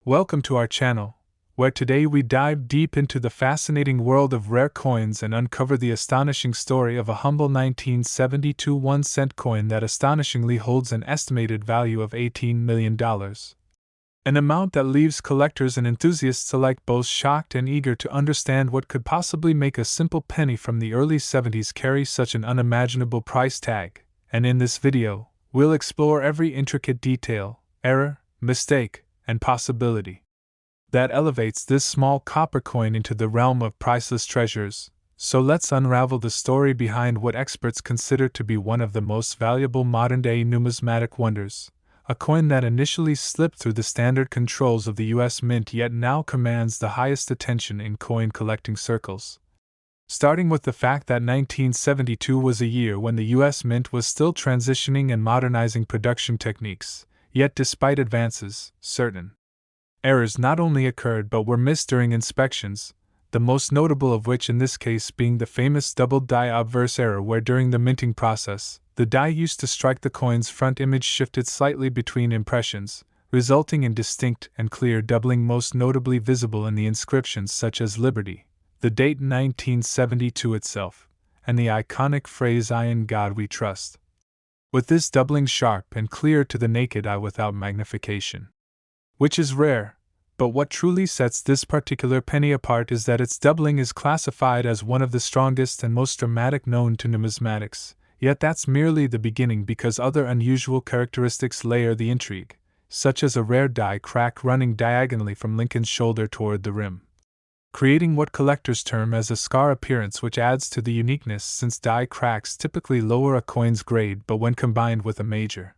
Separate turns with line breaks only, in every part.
Welcome to our channel, where today we dive deep into the fascinating world of rare coins and uncover the astonishing story of a humble 1972 1-cent coin that astonishingly holds an estimated value of $18 million. An amount that leaves collectors and enthusiasts alike both shocked and eager to understand what could possibly make a simple penny from the early 70s carry such an unimaginable price tag. And in this video, we'll explore every intricate detail, error, mistake, and possibility that elevates this small copper coin into the realm of priceless treasures. So let's unravel the story behind what experts consider to be one of the most valuable modern-day numismatic wonders. A coin that initially slipped through the standard controls of the U.S. Mint yet now commands the highest attention in coin collecting circles. Starting with the fact that 1972 was a year when the U.S. Mint was still transitioning and modernizing production techniques, yet despite advances, certain errors not only occurred but were missed during inspections, the most notable of which in this case being the famous double die obverse error, where during the minting process, the die used to strike the coin's front image shifted slightly between impressions, resulting in distinct and clear doubling, most notably visible in the inscriptions such as Liberty, the date 1972 itself, and the iconic phrase "I in God we trust," with this doubling sharp and clear to the naked eye without magnification. Which is rare, but what truly sets this particular penny apart is that its doubling is classified as one of the strongest and most dramatic known to numismatics. Yet that's merely the beginning, because other unusual characteristics layer the intrigue, such as a rare die crack running diagonally from Lincoln's shoulder toward the rim, creating what collectors term as a scar appearance, which adds to the uniqueness since die cracks typically lower a coin's grade, but when combined with a major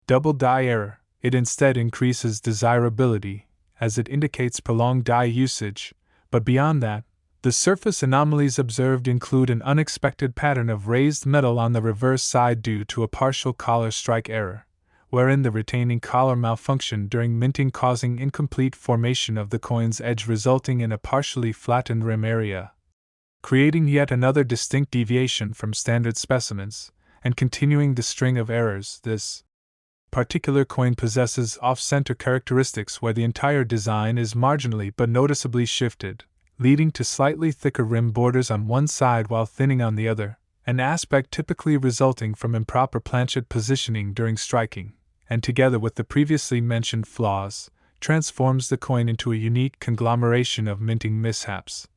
double die error, it instead increases desirability, as it indicates prolonged die usage. But beyond that, the surface anomalies observed include an unexpected pattern of raised metal on the reverse side due to a partial collar strike error, wherein the retaining collar malfunctioned during minting, causing incomplete formation of the coin's edge, resulting in a partially flattened rim area, creating yet another distinct deviation from standard specimens, and continuing the string of errors. This particular coin possesses off-center characteristics where the entire design is marginally but noticeably shifted, leading to slightly thicker rim borders on one side while thinning on the other, an aspect typically resulting from improper planchet positioning during striking, and together with the previously mentioned flaws, transforms the coin into a unique conglomeration of minting mishaps.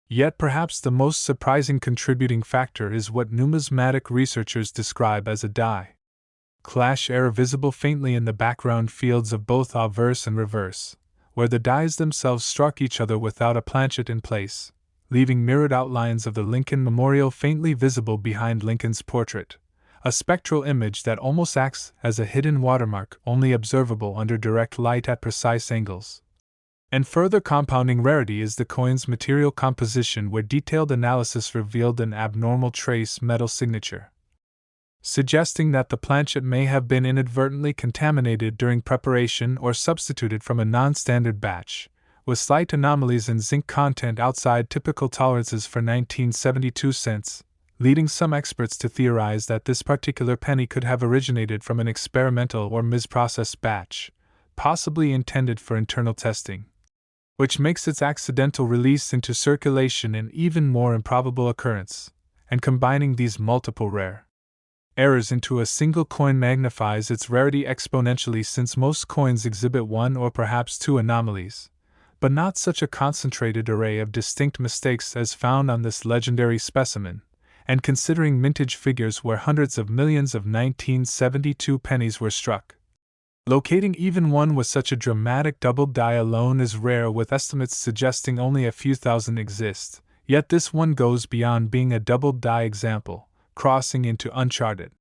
Yet perhaps the most surprising contributing factor is what numismatic researchers describe as a die clash error visible faintly in the background fields of both obverse and reverse, where the dies themselves struck each other without a planchet in place, leaving mirrored outlines of the Lincoln Memorial faintly visible behind Lincoln's portrait, a spectral image that almost acts as a hidden watermark, only observable under direct light at precise angles. And further compounding rarity is the coin's material composition, where detailed analysis revealed an abnormal trace metal signature, suggesting that the planchet may have been inadvertently contaminated during preparation or substituted from a non-standard batch, with slight anomalies in zinc content outside typical tolerances for 1972 cents, leading some experts to theorize that this particular penny could have originated from an experimental or misprocessed batch, possibly intended for internal testing, which makes its accidental release into circulation an even more improbable occurrence. And combining these multiple rare errors into a single coin magnifies its rarity exponentially, since most coins exhibit one or perhaps two anomalies, but not such a concentrated array of distinct mistakes as found on this legendary specimen. And considering mintage figures where hundreds of millions of 1972 pennies were struck, locating even one with such a dramatic double die alone is rare, with estimates suggesting only a few thousand exist. Yet this one goes beyond being a double die example, crossing into uncharted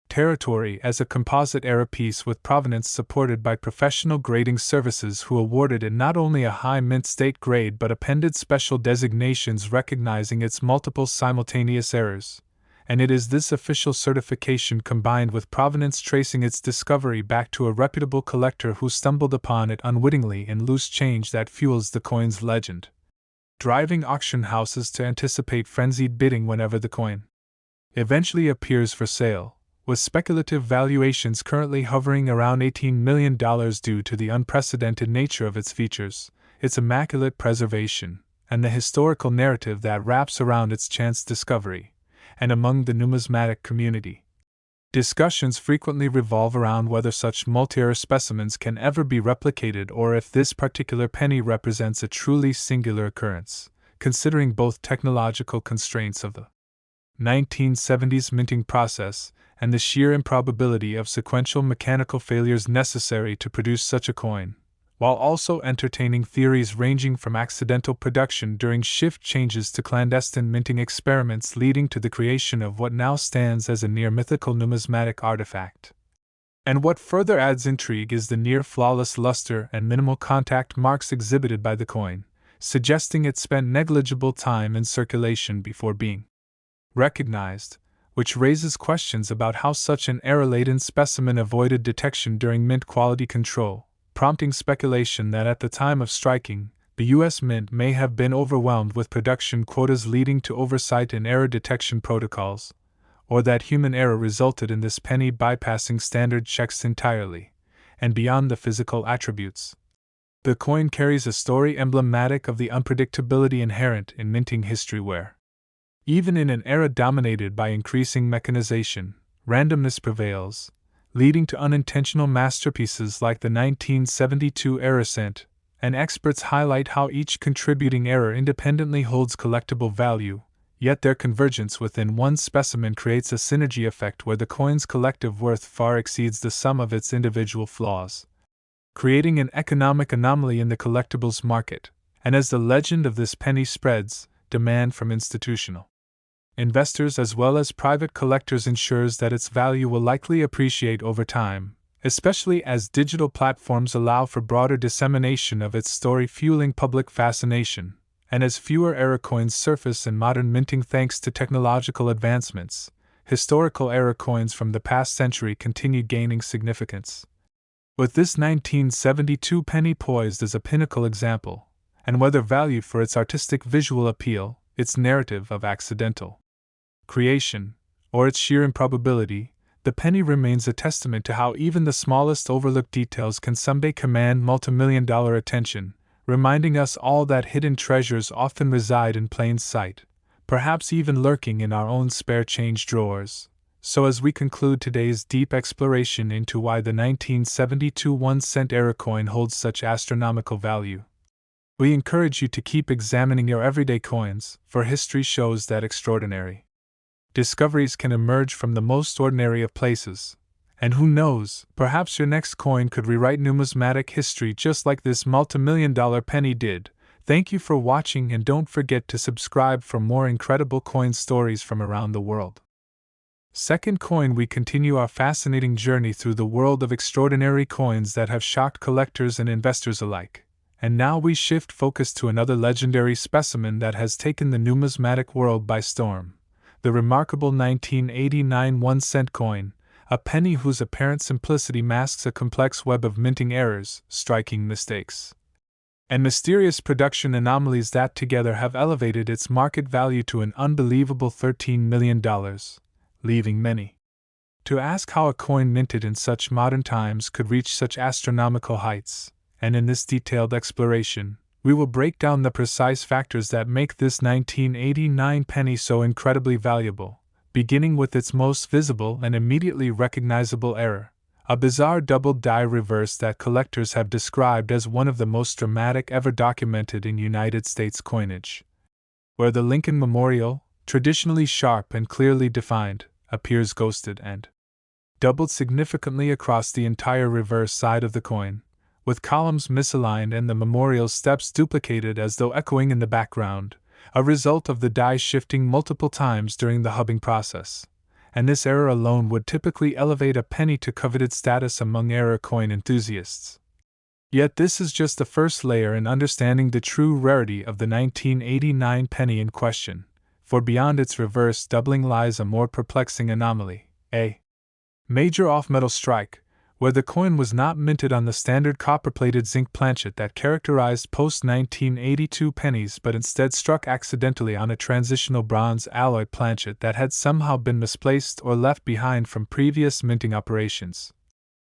territory as a composite error piece with provenance supported by professional grading services, who awarded it not only a high mint state grade but appended special designations recognizing its multiple simultaneous errors. And it is this official certification, combined with provenance tracing its discovery back to a reputable collector who stumbled upon it unwittingly in loose change, that fuels the coin's legend, driving auction houses to anticipate frenzied bidding whenever the coin eventually appears for sale, with speculative valuations currently hovering around $18 million due to the unprecedented nature of its features, its immaculate preservation, and the historical narrative that wraps around its chance discovery, and among the numismatic community. Discussions frequently revolve around whether such multi-era specimens can ever be replicated or if this particular penny represents a truly singular occurrence, considering both technological constraints of the 1970s minting process and the sheer improbability of sequential mechanical failures necessary to produce such a coin, while also entertaining theories ranging from accidental production during shift changes to clandestine minting experiments leading to the creation of what now stands as a near-mythical numismatic artifact. And what further adds intrigue is the near-flawless luster and minimal contact marks exhibited by the coin, suggesting it spent negligible time in circulation before being recognized, which raises questions about how such an error-laden specimen avoided detection during mint quality control, prompting speculation that at the time of striking, the U.S. Mint may have been overwhelmed with production quotas leading to oversight in error detection protocols, or that human error resulted in this penny bypassing standard checks entirely, and beyond the physical attributes. The coin carries a story emblematic of the unpredictability inherent in minting history where, even in an era dominated by increasing mechanization, randomness prevails, leading to unintentional masterpieces like the 1972 error cent, and experts highlight how each contributing error independently holds collectible value, yet their convergence within one specimen creates a synergy effect where the coin's collective worth far exceeds the sum of its individual flaws, creating an economic anomaly in the collectibles market. And as the legend of this penny spreads, demand from institutional investors as well as private collectors ensures that its value will likely appreciate over time, especially as digital platforms allow for broader dissemination of its story, fueling public fascination, and as fewer error coins surface in modern minting thanks to technological advancements, historical error coins from the past century continue gaining significance. With this 1972 penny poised as a pinnacle example, and whether valued for its artistic visual appeal, its narrative of accidental creation, or its sheer improbability, the penny remains a testament to how even the smallest overlooked details can someday command multimillion-dollar attention, reminding us all that hidden treasures often reside in plain sight, perhaps even lurking in our own spare change drawers. So as we conclude today's deep exploration into why the 1972 1-cent error coin holds such astronomical value, we encourage you to keep examining your everyday coins, for history shows that extraordinary discoveries can emerge from the most ordinary of places. And who knows, perhaps your next coin could rewrite numismatic history just like this multimillion-dollar penny did. Thank you for watching, and don't forget to subscribe for more incredible coin stories from around the world. Second coin, we continue our fascinating journey through the world of extraordinary coins that have shocked collectors and investors alike. And now we shift focus to another legendary specimen that has taken the numismatic world by storm. The remarkable 1989 1-cent coin, a penny whose apparent simplicity masks a complex web of minting errors, striking mistakes, and mysterious production anomalies that together have elevated its market value to an unbelievable $13 million, leaving many to ask how a coin minted in such modern times could reach such astronomical heights. And in this detailed exploration, we will break down the precise factors that make this 1989 penny so incredibly valuable, beginning with its most visible and immediately recognizable error, a bizarre double die reverse that collectors have described as one of the most dramatic ever documented in United States coinage, where the Lincoln Memorial, traditionally sharp and clearly defined, appears ghosted and doubled significantly across the entire reverse side of the coin, with columns misaligned and the memorial steps duplicated as though echoing in the background, a result of the die shifting multiple times during the hubbing process. And this error alone would typically elevate a penny to coveted status among error coin enthusiasts. Yet this is just the first layer in understanding the true rarity of the 1989 penny in question, for beyond its reverse doubling lies a more perplexing anomaly, a major off-metal strike, where the coin was not minted on the standard copper-plated zinc planchet that characterized post-1982 pennies but instead struck accidentally on a transitional bronze alloy planchet that had somehow been misplaced or left behind from previous minting operations.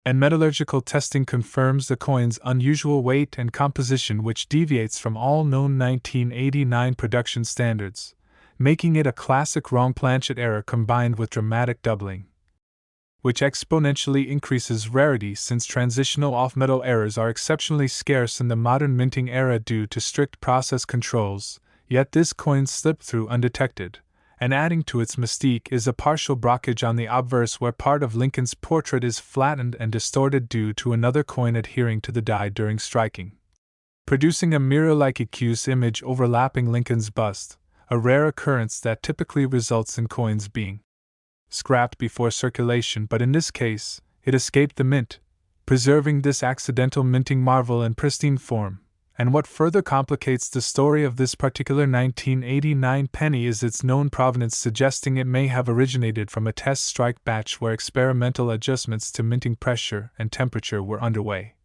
And metallurgical testing confirms the coin's unusual weight and composition, which deviates from all known 1989 production standards, making it a classic wrong planchet error combined with dramatic doubling, which exponentially increases rarity since transitional off-metal errors are exceptionally scarce in the modern minting era due to strict process controls, yet this coin slipped through undetected, and adding to its mystique is a partial blockage on the obverse where part of Lincoln's portrait is flattened and distorted due to another coin adhering to the die during striking, producing a mirror-like accused image overlapping Lincoln's bust, a rare occurrence that typically results in coins being scrapped before circulation, but in this case, it escaped the mint, preserving this accidental minting marvel in pristine form. And what further complicates the story of this particular 1989 penny is its known provenance, suggesting it may have originated from a test strike batch where experimental adjustments to minting pressure and temperature were underway,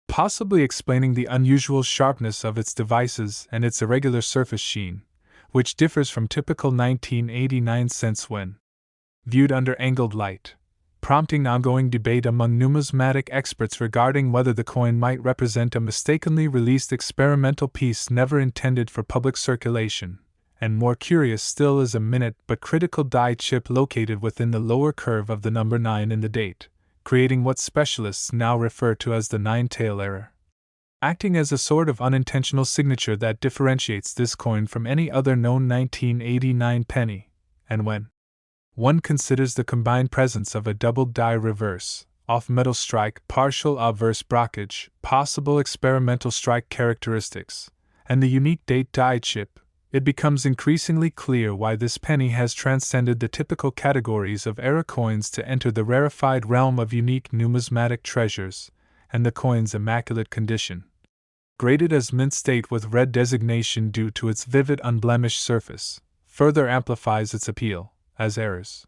possibly explaining the unusual sharpness of its devices and its irregular surface sheen, which differs from typical 1989 cents when viewed under angled light, prompting ongoing debate among numismatic experts regarding whether the coin might represent a mistakenly released experimental piece never intended for public circulation. And more curious still is a minute but critical die chip located within the lower curve of the number 9 in the date, creating what specialists now refer to as the nine-tail error, acting as a sort of unintentional signature that differentiates this coin from any other known 1989 penny. And when one considers the combined presence of a doubled die reverse, off-metal strike, partial obverse blockage, possible experimental strike characteristics, and the unique date die chip, it becomes increasingly clear why this penny has transcended the typical categories of era coins to enter the rarefied realm of unique numismatic treasures, and the coin's immaculate condition, graded as mint state with red designation due to its vivid unblemished surface, further amplifies its appeal, as errors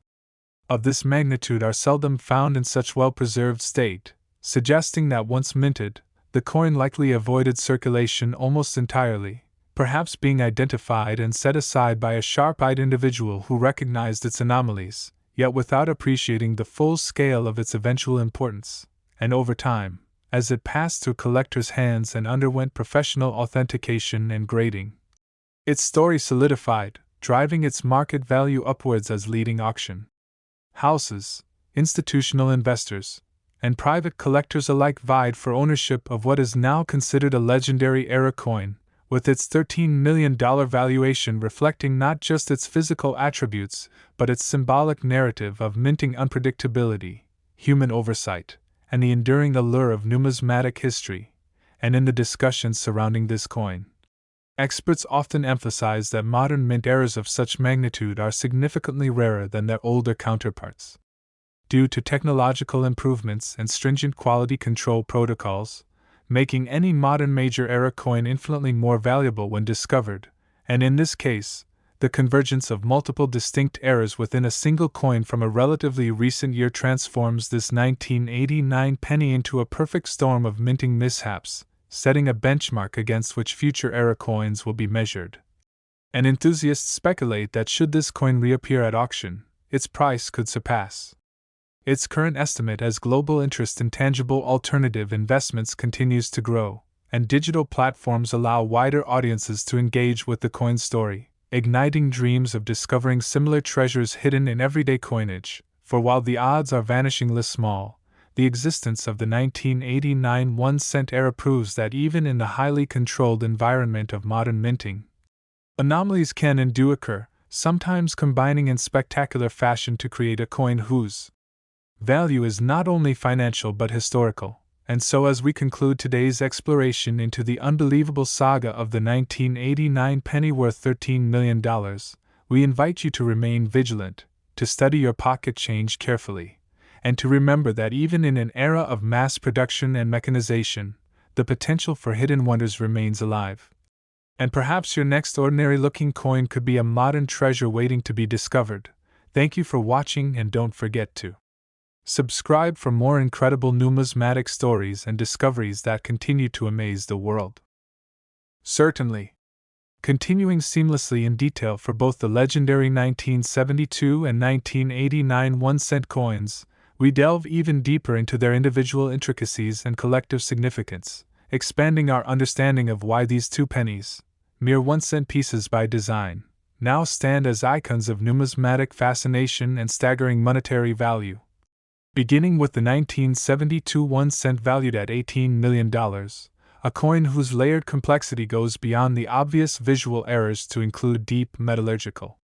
of this magnitude are seldom found in such well-preserved state, suggesting that once minted, the coin likely avoided circulation almost entirely, perhaps being identified and set aside by a sharp-eyed individual who recognized its anomalies, yet without appreciating the full scale of its eventual importance, and over time, as it passed through collectors' hands and underwent professional authentication and grading, its story solidified, driving its market value upwards as leading auction houses, institutional investors, and private collectors alike vied for ownership of what is now considered a legendary era coin, with its $13 million valuation reflecting not just its physical attributes but its symbolic narrative of minting unpredictability, human oversight, and the enduring allure of numismatic history. And in the discussions surrounding this coin, experts often emphasize that modern mint errors of such magnitude are significantly rarer than their older counterparts. Due to technological improvements and stringent quality control protocols, making any modern major era coin infinitely more valuable when discovered, and in this case, the convergence of multiple distinct errors within a single coin from a relatively recent year transforms this 1989 penny into a perfect storm of minting mishaps, setting a benchmark against which future era coins will be measured. And enthusiasts speculate that should this coin reappear at auction, its price could surpass its current estimate as global interest in tangible alternative investments continues to grow, and digital platforms allow wider audiences to engage with the coin story, igniting dreams of discovering similar treasures hidden in everyday coinage. For while the odds are vanishingly small, the existence of the 1989 1-cent era proves that even in the highly controlled environment of modern minting, anomalies can and do occur, sometimes combining in spectacular fashion to create a coin whose value is not only financial but historical. And so as we conclude today's exploration into the unbelievable saga of the 1989 penny worth $13 million, we invite you to remain vigilant, to study your pocket change carefully, and to remember that even in an era of mass production and mechanization, the potential for hidden wonders remains alive. And perhaps your next ordinary-looking coin could be a modern treasure waiting to be discovered. Thank you for watching, and don't forget to Subscribe for more incredible numismatic stories and discoveries that continue to amaze the world. Certainly. Continuing seamlessly in detail for both the legendary 1972 and 1989 1-cent coins, we delve even deeper into their individual intricacies and collective significance, expanding our understanding of why these 2 pennies, mere 1-cent pieces by design, now stand as icons of numismatic fascination and staggering monetary value. Beginning with the 1972 1-cent valued at $18 million, a coin whose layered complexity goes beyond the obvious visual errors to include deep metallurgical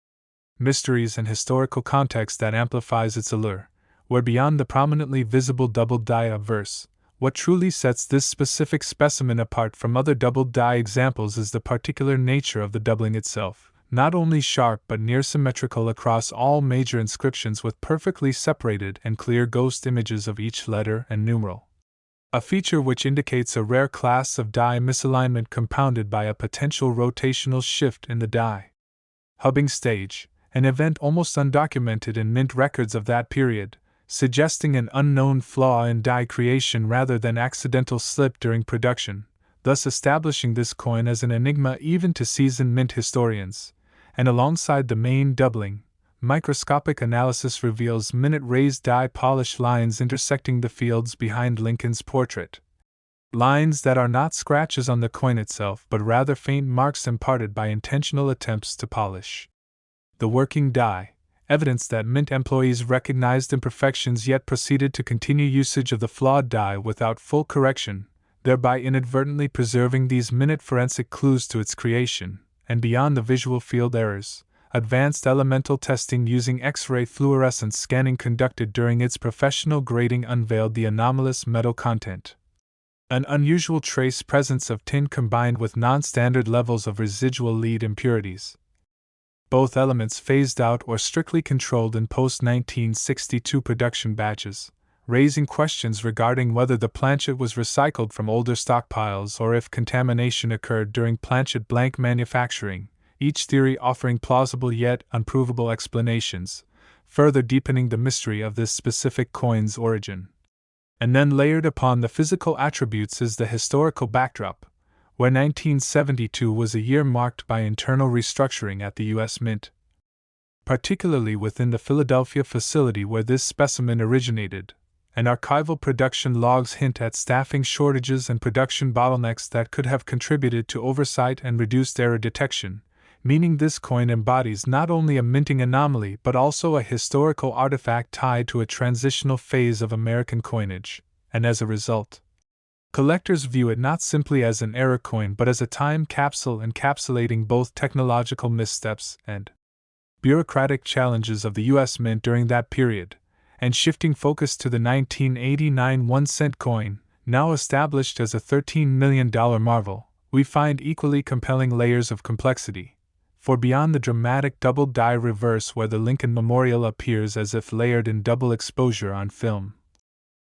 mysteries and historical context that amplifies its allure, where beyond the prominently visible doubled die obverse, what truly sets this specific specimen apart from other doubled die examples is the particular nature of the doubling itself, not only sharp but near symmetrical across all major inscriptions with perfectly separated and clear ghost images of each letter and numeral. A feature which indicates a rare class of die misalignment compounded by a potential rotational shift in the die hubbing stage, an event almost undocumented in mint records of that period, suggesting an unknown flaw in die creation rather than accidental slip during production, thus establishing this coin as an enigma even to seasoned mint historians. And alongside the main doubling, microscopic analysis reveals minute-raised die polish lines intersecting the fields behind Lincoln's portrait. Lines that are not scratches on the coin itself but rather faint marks imparted by intentional attempts to polish the working die, evidence that mint employees recognized imperfections yet proceeded to continue usage of the flawed die without full correction, thereby inadvertently preserving these minute forensic clues to its creation. And beyond the visual field errors, advanced elemental testing using X-ray fluorescence scanning conducted during its professional grading unveiled the anomalous metal content. An unusual trace presence of tin combined with non-standard levels of residual lead impurities. Both elements phased out or strictly controlled in post-1962 production batches, raising questions regarding whether the planchet was recycled from older stockpiles or if contamination occurred during planchet blank manufacturing, each theory offering plausible yet unprovable explanations, further deepening the mystery of this specific coin's origin. And then layered upon the physical attributes is the historical backdrop, where 1972 was a year marked by internal restructuring at the U.S. Mint, particularly within the Philadelphia facility where this specimen originated. And archival production logs hint at staffing shortages and production bottlenecks that could have contributed to oversight and reduced error detection, meaning this coin embodies not only a minting anomaly but also a historical artifact tied to a transitional phase of American coinage, and as a result, collectors view it not simply as an error coin but as a time capsule encapsulating both technological missteps and bureaucratic challenges of the U.S. Mint during that period. And shifting focus to the 1989 1-cent coin, now established as a $13 million marvel, we find equally compelling layers of complexity. For beyond the dramatic double die reverse where the Lincoln Memorial appears as if layered in double exposure on film,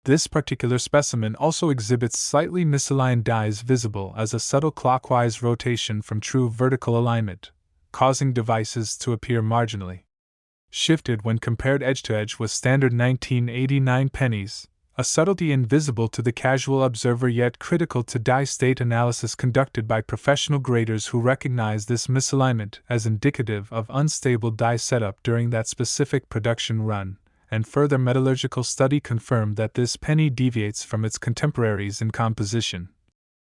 this particular specimen also exhibits slightly misaligned dies visible as a subtle clockwise rotation from true vertical alignment, causing devices to appear marginally shifted when compared edge-to-edge with standard 1989 pennies, a subtlety invisible to the casual observer yet critical to die state analysis conducted by professional graders who recognize this misalignment as indicative of unstable die setup during that specific production run, and further metallurgical study confirmed that this penny deviates from its contemporaries in composition,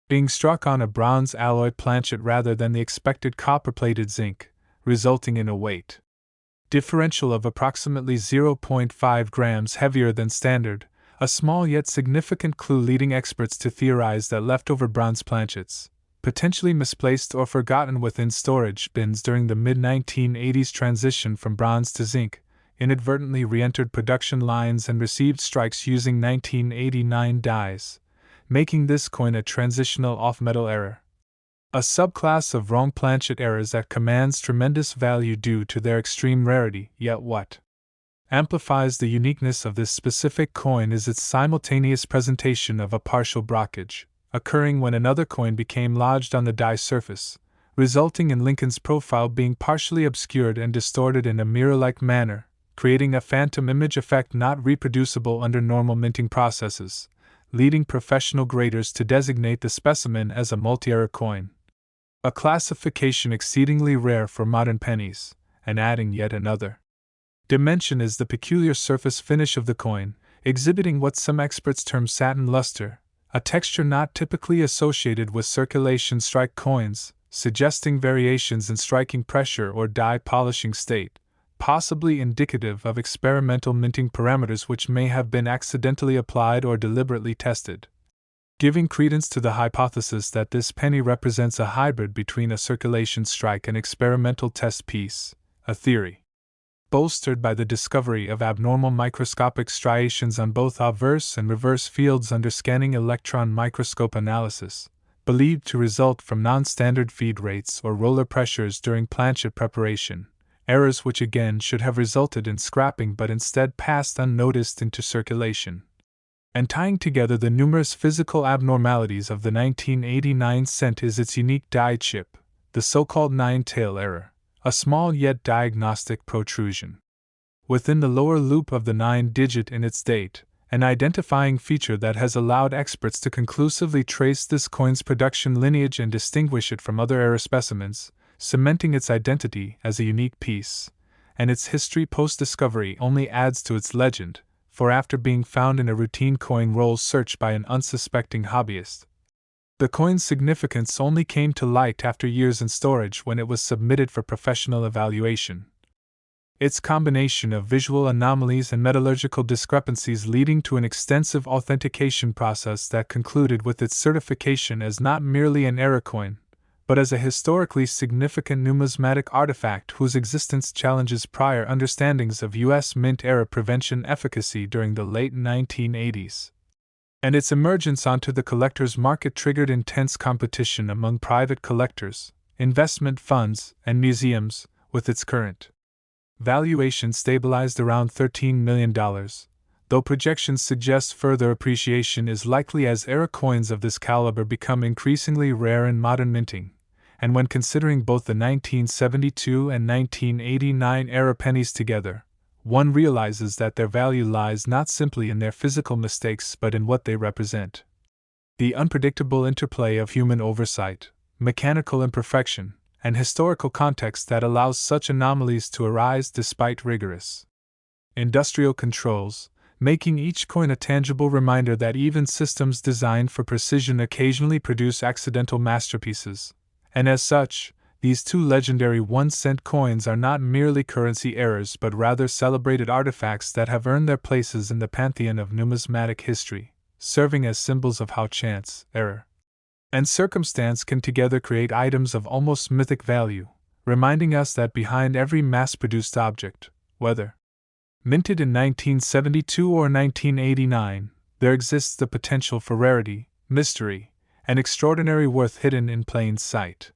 being struck on a bronze alloy planchet rather than the expected copper-plated zinc, resulting in a weight differential of approximately 0.5 grams heavier than standard, a small yet significant clue leading experts to theorize that leftover bronze planchets, potentially misplaced or forgotten within storage bins during the mid-1980s transition from bronze to zinc, inadvertently re-entered production lines and received strikes using 1989 dies, making this coin a transitional off-metal error. A subclass of wrong planchet errors that commands tremendous value due to their extreme rarity, yet what amplifies the uniqueness of this specific coin is its simultaneous presentation of a partial blockage, occurring when another coin became lodged on the die surface, resulting in Lincoln's profile being partially obscured and distorted in a mirror-like manner, creating a phantom image effect not reproducible under normal minting processes, leading professional graders to designate the specimen as a multi-era coin. A classification exceedingly rare for modern pennies, and adding yet another dimension is the peculiar surface finish of the coin, exhibiting what some experts term satin luster, a texture not typically associated with circulation strike coins, suggesting variations in striking pressure or die polishing state, possibly indicative of experimental minting parameters which may have been accidentally applied or deliberately tested. Giving credence to the hypothesis that this penny represents a hybrid between a circulation strike and experimental test piece, a theory bolstered by the discovery of abnormal microscopic striations on both obverse and reverse fields under scanning electron microscope analysis, believed to result from non-standard feed rates or roller pressures during planchet preparation, errors which again should have resulted in scrapping but instead passed unnoticed into circulation. And tying together the numerous physical abnormalities of the 1989 cent is its unique die chip, the so-called nine-tail error, a small yet diagnostic protrusion within the lower loop of the 9-digit in its date, an identifying feature that has allowed experts to conclusively trace this coin's production lineage and distinguish it from other era specimens, cementing its identity as a unique piece, and its history post-discovery only adds to its legend, for after being found in a routine coin roll search by an unsuspecting hobbyist, the coin's significance only came to light after years in storage when it was submitted for professional evaluation. Its combination of visual anomalies and metallurgical discrepancies leading to an extensive authentication process that concluded with its certification as not merely an era coin, but as a historically significant numismatic artifact whose existence challenges prior understandings of U.S. mint era prevention efficacy during the late 1980s. And its emergence onto the collector's market triggered intense competition among private collectors, investment funds, and museums, with its current valuation stabilized around $13 million, though projections suggest further appreciation is likely as era coins of this caliber become increasingly rare in modern minting, and when considering both the 1972 and 1989 era pennies together, one realizes that their value lies not simply in their physical mistakes but in what they represent. The unpredictable interplay of human oversight, mechanical imperfection, and historical context that allows such anomalies to arise despite rigorous industrial controls, making each coin a tangible reminder that even systems designed for precision occasionally produce accidental masterpieces, and as such, these two legendary 1-cent coins are not merely currency errors but rather celebrated artifacts that have earned their places in the pantheon of numismatic history, serving as symbols of how chance, error, and circumstance can together create items of almost mythic value, reminding us that behind every mass-produced object, whether minted in 1972 or 1989, there exists the potential for rarity, mystery, and extraordinary worth hidden in plain sight.